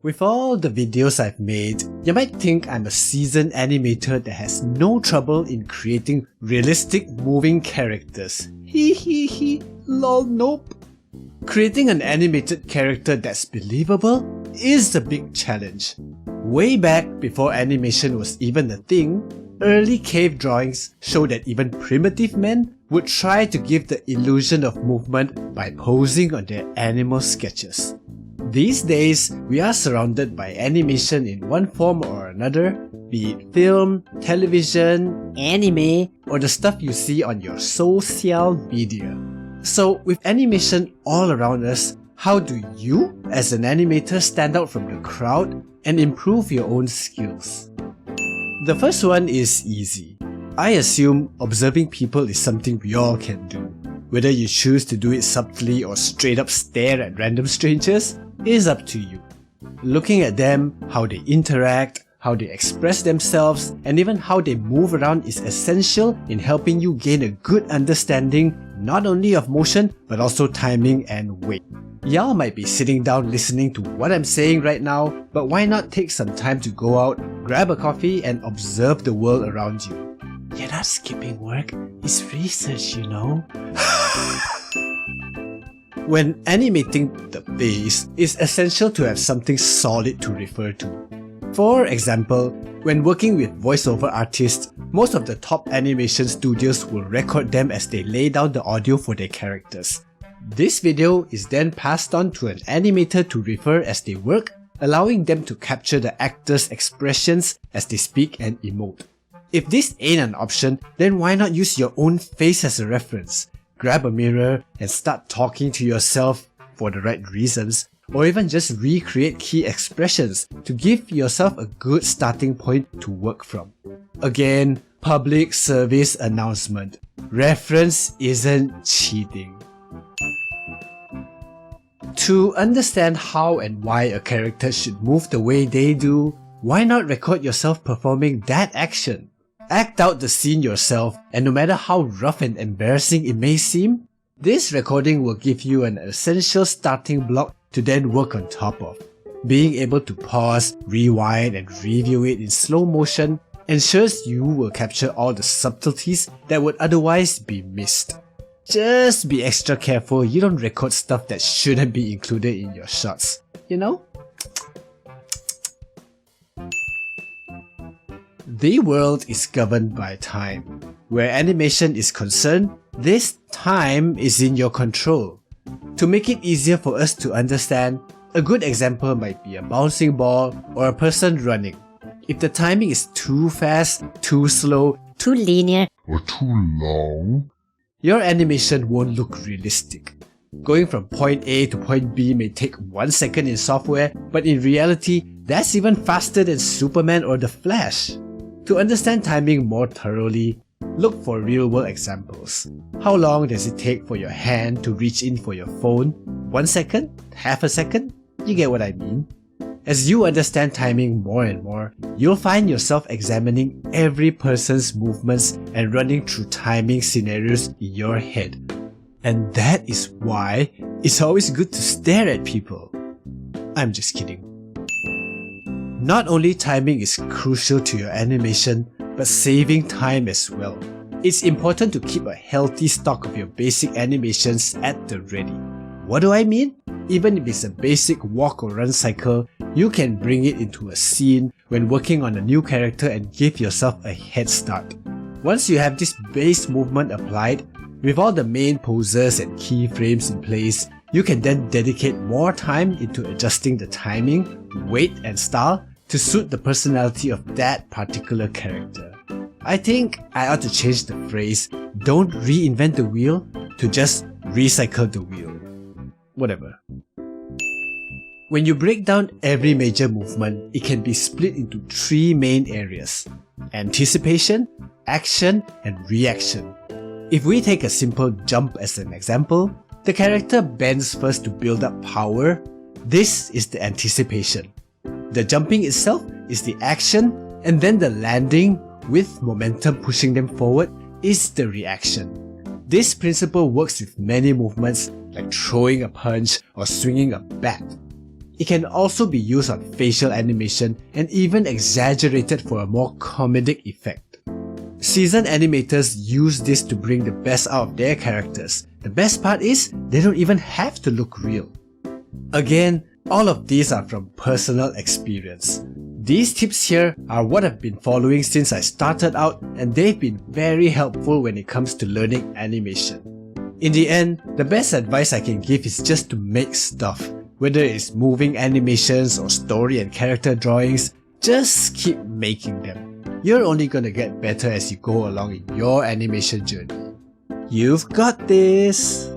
With all the videos I've made, you might think I'm a seasoned animator that has no trouble in creating realistic moving characters. Lol, nope. Creating an animated character that's believable is a big challenge. Way back before animation was even a thing, early cave drawings show that even primitive men would try to give the illusion of movement by posing on their animal sketches. These days, we are surrounded by animation in one form or another, be it film, television, anime, or the stuff you see on your social media. So, with animation all around us, how do you, as an animator, stand out from the crowd and improve your own skills? The first one is easy. I assume observing people is something we all can do. Whether you choose to do it subtly or straight up stare at random strangers is up to you. Looking at them, how they interact, how they express themselves, and even how they move around is essential in helping you gain a good understanding not only of motion but also timing and weight. Y'all might be sitting down listening to what I'm saying right now, but why not take some time to go out, grab a coffee, and observe the world around you? You're not skipping work, it's research, you know. When animating the face, it's essential to have something solid to refer to. For example, when working with voiceover artists, most of the top animation studios will record them as they lay down the audio for their characters. This video is then passed on to an animator to refer as they work, allowing them to capture the actors' expressions as they speak and emote. If this ain't an option, then why not use your own face as a reference? Grab a mirror and start talking to yourself for the right reasons, or even just recreate key expressions to give yourself a good starting point to work from. Again, public service announcement. Reference isn't cheating. To understand how and why a character should move the way they do, why not record yourself performing that action? Act out the scene yourself, and no matter how rough and embarrassing it may seem, this recording will give you an essential starting block to then work on top of. Being able to pause, rewind, and review it in slow motion ensures you will capture all the subtleties that would otherwise be missed. Just be extra careful you don't record stuff that shouldn't be included in your shots, you know? The world is governed by time. Where animation is concerned, this time is in your control. To make it easier for us to understand, a good example might be a bouncing ball or a person running. If the timing is too fast, too slow, too linear, or too long, your animation won't look realistic. Going from point A to point B may take 1 second in software, but in reality, that's even faster than Superman or The Flash. To understand timing more thoroughly, look for real-world examples. How long does it take for your hand to reach in for your phone? 1 second? Half a second? You get what I mean? As you understand timing more and more, you'll find yourself examining every person's movements and running through timing scenarios in your head. And that is why it's always good to stare at people. I'm just kidding. Not only timing is crucial to your animation, but saving time as well. It's important to keep a healthy stock of your basic animations at the ready. What do I mean? Even if it's a basic walk or run cycle, you can bring it into a scene when working on a new character and give yourself a head start. Once you have this base movement applied, with all the main poses and keyframes in place, you can then dedicate more time into adjusting the timing, weight, and style to suit the personality of that particular character. I think I ought to change the phrase, don't reinvent the wheel, to just recycle the wheel. Whatever. When you break down every major movement, it can be split into 3 main areas: anticipation, action, and reaction. If we take a simple jump as an example, the character bends first to build up power. This is the anticipation. The jumping itself is the action, and then the landing, with momentum pushing them forward, is the reaction. This principle works with many movements like throwing a punch or swinging a bat. It can also be used on facial animation and even exaggerated for a more comedic effect. Seasoned animators use this to bring the best out of their characters. The best part is, they don't even have to look real. Again, all of these are from personal experience. These tips here are what I've been following since I started out, and they've been very helpful when it comes to learning animation. In the end, the best advice I can give is just to make stuff. Whether it's moving animations or story and character drawings, just keep making them. You're only gonna get better as you go along in your animation journey. You've got this!